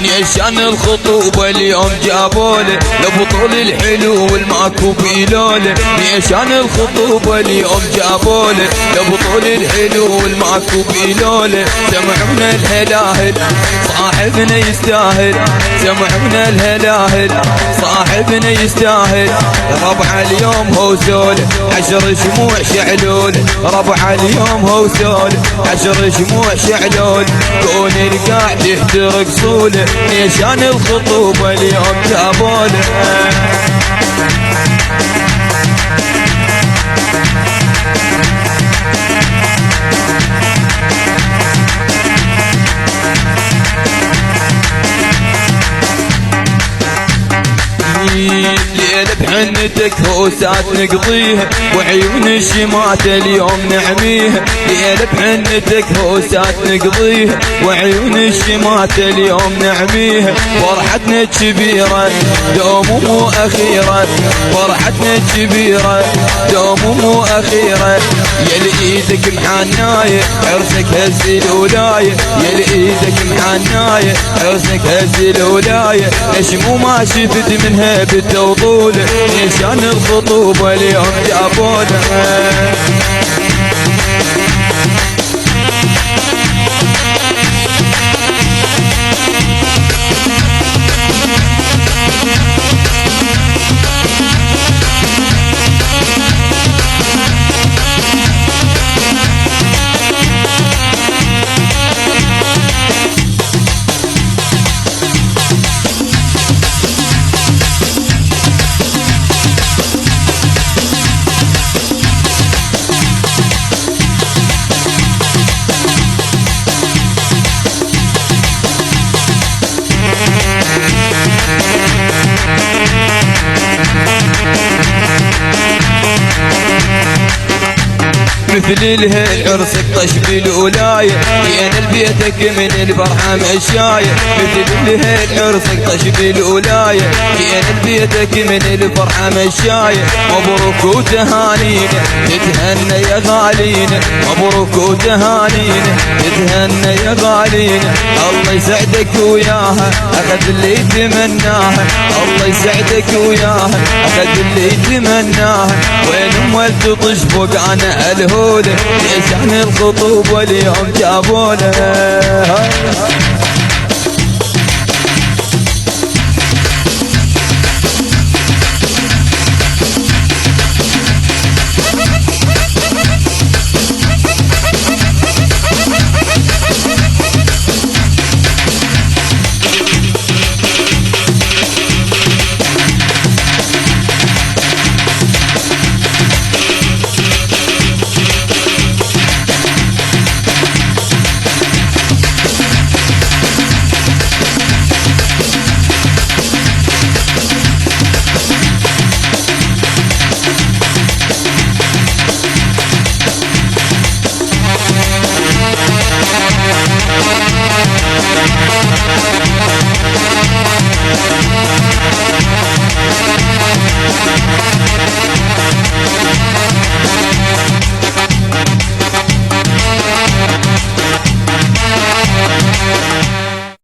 نيشان الخطوبة اليوم جابوله لبطول الحلو والماكو بيلوله. نيشان الخطوبة اليوم جابوله لبطول الحلو والماكو بيلوله. سمعونا الهلاهل صاحبنا يستاهل، سمعونا الهلاهل صاحبنا يستاهل. ربع اليوم هو سوله 10 شموع شعلول، ربع اليوم هو سوله 10 شموع شعلول. كون القاعد يحترق صوله نيشان الخطوبة اليوم جابوله. ليلة بحنتك هوسات نقضيها وعيون الشمات اليوم نعميها. ليلة بحنتك هوسات نقضيها وعيون الشمات اليوم نعميها. فرحتنا كبيرة دوم مو أخيرة، فرحتنا كبيرة دوم مو أخيرة. يا لإيدك محناية عرسك هز الولاية، يا لإيدك محناية عرسك هز الولاية. نشمو ما شفت منها بالتوطولة نيشان الخطوبة اليوم جابونا. مثل العرس الطش بالولاية لأن البيتك من الفرحة مشاية. مثل العرس الطش بالولاية لأن البيتك من الفرحة مشاية. مبروك وتهانينا تتهنى يا غالينا، مبروك وتهانينا تتهنى يا غالينا. الله يسعدك وياها أخذ اللي يتمناها، الله يسعدك وياها أخذ اللي يتمناها. وين ولد طش فوق أنا الهولة نيشان الخطوبة اليوم جابوله.